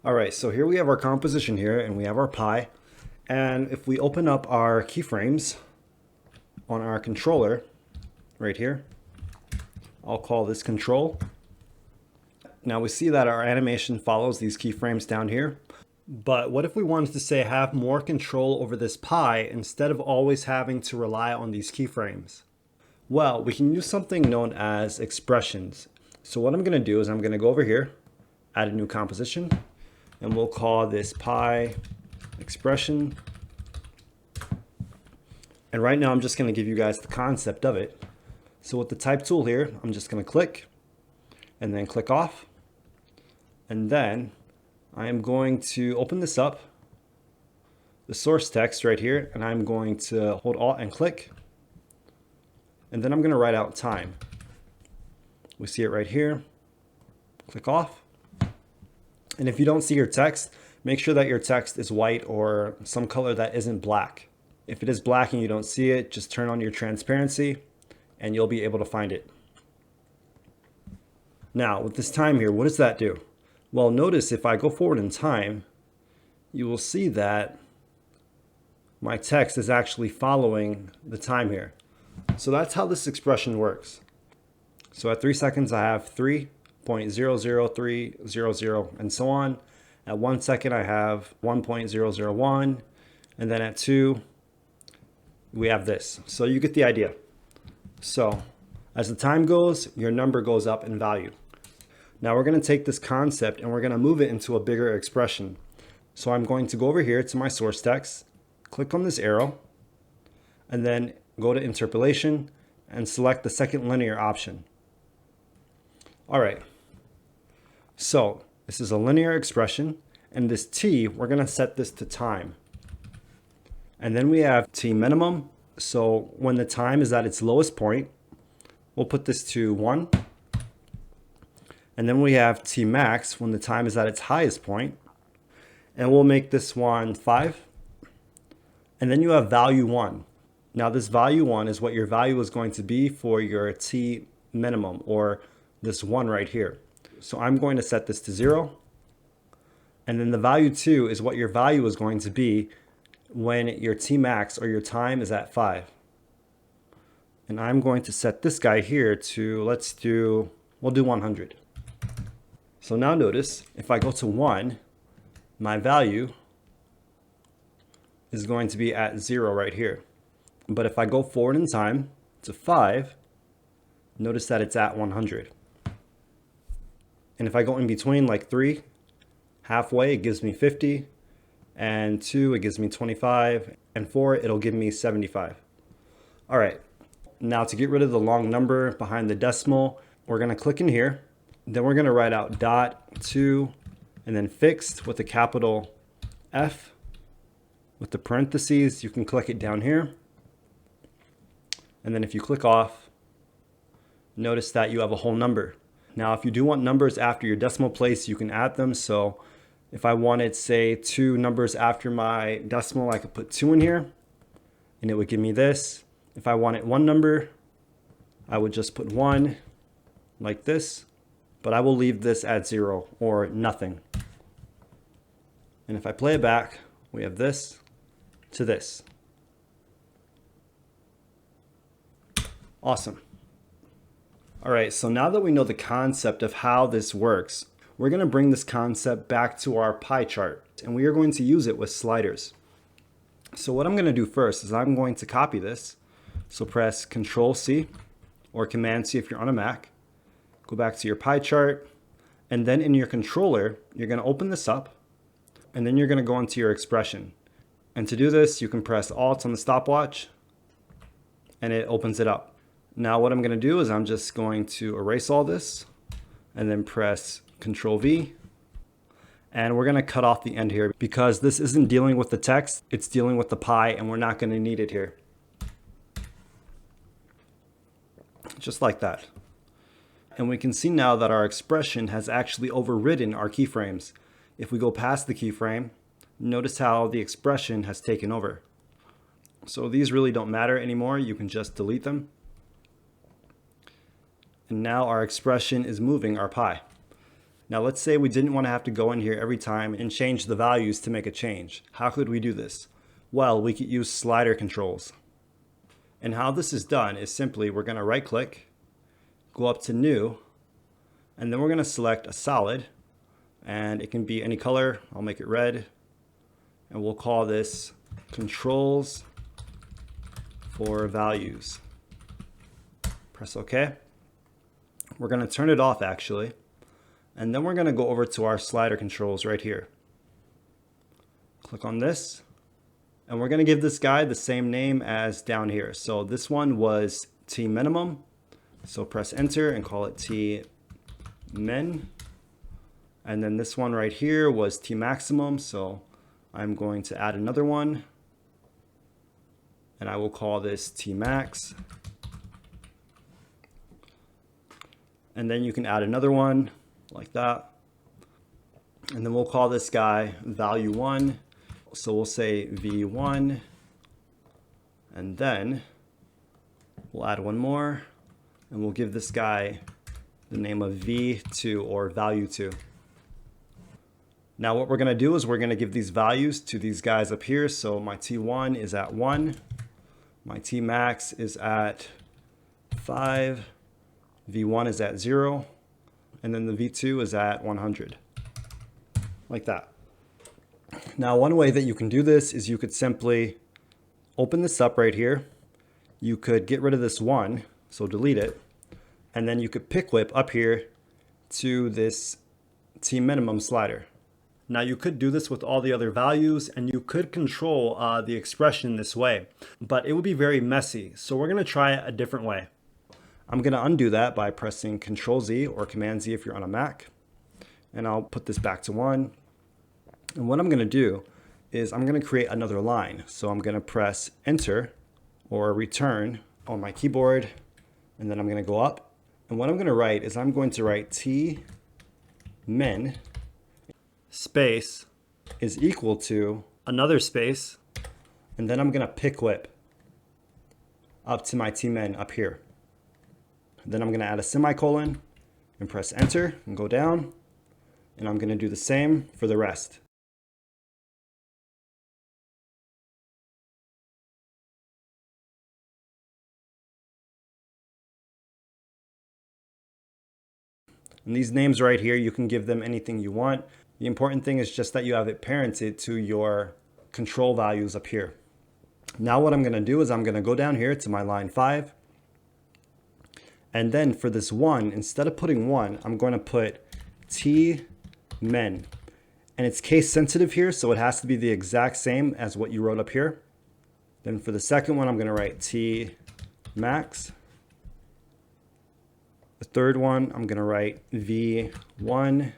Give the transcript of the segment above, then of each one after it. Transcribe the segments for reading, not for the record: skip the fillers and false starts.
All right, so here we have our composition here and we have our pi. And if we open up our keyframes on our controller right here, I'll call this control. Now we see that our animation follows these keyframes down here. But what if we wanted to say have more control over this pi instead of always having to rely on these keyframes? Well, we can use something known as expressions. So what I'm going to do is I'm going to go over here, add a new composition, and we'll call this pi expression. And right now I'm just going to give you guys the concept of it. So with the type tool here, I'm just going to click and then click off. And then I am going to open this up, the source text right here, and I'm going to hold Alt and click. And then I'm going to write out time. We see it right here. Click off. And if you don't see your text, make sure that your text is white or some color that isn't black. If it is black and you don't see it, just turn on your transparency and you'll be able to find it. Now with this time here, what does that do? Well, notice if I go forward in time, you will see that my text is actually following the time here. So that's how this expression works. So at 3 seconds, I have 3.00300 and so on. At 1 second, I have 1.001. And then at 2, we have this. So you get the idea. So as the time goes, your number goes up in value. Now we're going to take this concept and we're going to move it into a bigger expression. So I'm going to go over here to my source text, click on this arrow, and then go to interpolation and select the second linear option. All right, so this is a linear expression, and this t, we're going to set this to time. And then we have t minimum. So when the time is at its lowest point, we'll put this to 1. And then we have t max when the time is at its highest point, and we'll make this one 5. And then you have value 1. Now this value 1 is what your value is going to be for your t minimum, or this 1 right here. So I'm going to set this to 0. And then the value 2 is what your value is going to be when your t max or your time is at 5. And I'm going to set this guy here to, we'll do 100. So now notice, if I go to 1, my value is going to be at 0 right here. But if I go forward in time to 5, notice that it's at 100. And if I go in between, like 3, halfway, it gives me 50. And 2, it gives me 25. And 4, it'll give me 75. All right, now to get rid of the long number behind the decimal, we're going to click in here. Then we're going to write out .2 and then fixed with a capital F with the parentheses. You can click it down here. And then if you click off, notice that you have a whole number. Now, if you do want numbers after your decimal place, you can add them. So if I wanted, say, 2 numbers after my decimal, I could put 2 in here and it would give me this. If I wanted 1 number, I would just put 1 like this. But I will leave this at 0 or nothing. And if I play it back, we have this to this. Awesome. All right, so now that we know the concept of how this works, we're going to bring this concept back to our pie chart, and we are going to use it with sliders. So what I'm going to do first is I'm going to copy this. So press Control C or Command C if you're on a Mac. Go back to your pie chart, and then in your controller, you're going to open this up, and then you're going to go into your expression. And to do this, you can press Alt on the stopwatch, and it opens it up. Now what I'm going to do is I'm just going to erase all this, and then press Control V, and we're going to cut off the end here because this isn't dealing with the text, it's dealing with the pie, and we're not going to need it here. Just like that. And we can see now that our expression has actually overridden our keyframes. If we go past the keyframe, notice how the expression has taken over. So these really don't matter anymore. You can just delete them. And now our expression is moving our pi. Now let's say we didn't want to have to go in here every time and change the values to make a change. How could we do this? Well, we could use slider controls. And how this is done is simply we're going to right click, go up to new, and then we're going to select a solid, and it can be any color. I'll make it red, and we'll call this controls for values. Press OK. We're going to turn it off actually, and then we're going to go over to our slider controls right here. Click on this, and we're going to give this guy the same name as down here. So this one was T minimum. So press enter and call it T min. And then this one right here was T maximum. So I'm going to add another one, and I will call this T max. And then you can add another one like that. And then we'll call this guy value 1. So we'll say V1, and then we'll add one more, and we'll give this guy the name of V2 or value 2. Now what we're going to do is we're going to give these values to these guys up here. So my T1 is at 1, my T max is at 5, V1 is at 0, and then the V2 is at 100, like that. Now, one way that you can do this is you could simply open this up right here. You could get rid of this 1, so delete it, and then you could pick whip up here to this T minimum slider. Now, you could do this with all the other values, and you could control the expression this way, but it would be very messy. So we're going to try it a different way. I'm going to undo that by pressing Control Z or Command Z if you're on a Mac, and I'll put this back to 1. And what I'm going to do is I'm going to create another line. So I'm going to press enter or return on my keyboard, and then I'm going to go up. And what I'm going to write is I'm going to write T min space is equal to another space, and then I'm going to pick whip up to my T min up here. Then I'm going to add a semicolon and press enter and go down, and I'm going to do the same for the rest. And these names right here, you can give them anything you want. The important thing is just that you have it parented to your control values up here. Now what I'm going to do is I'm going to go down here to my line 5. And then for this 1, instead of putting 1, I'm going to put T min. And it's case sensitive here, so it has to be the exact same as what you wrote up here. Then for the second one, I'm going to write T max. The third one, I'm going to write V1.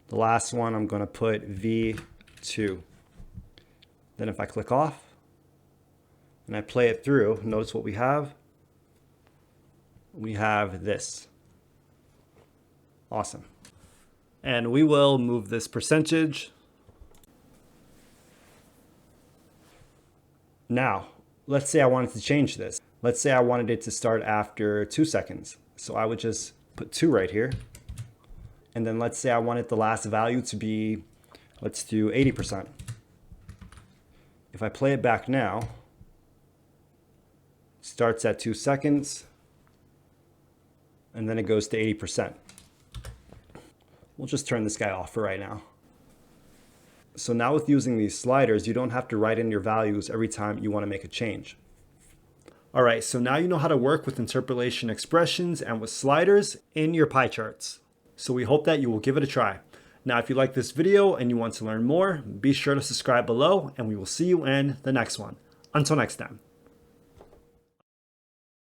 The last one, I'm going to put V2. Then if I click off and I play it through, notice what we have. We have this. Awesome. And we will move this percentage. Now, let's say I wanted to change this. Let's say I wanted it to start after 2 seconds. So I would just put 2 right here. And then let's say I wanted the last value to be, let's do 80%. If I play it back now, it starts at 2 seconds, and then it goes to 80%. We'll just turn this guy off for right now. So now with using these sliders, you don't have to write in your values every time you want to make a change. All right, so now you know how to work with interpolation expressions and with sliders in your pie charts. So we hope that you will give it a try. Now, if you like this video and you want to learn more, be sure to subscribe below, and we will see you in the next one. Until next time.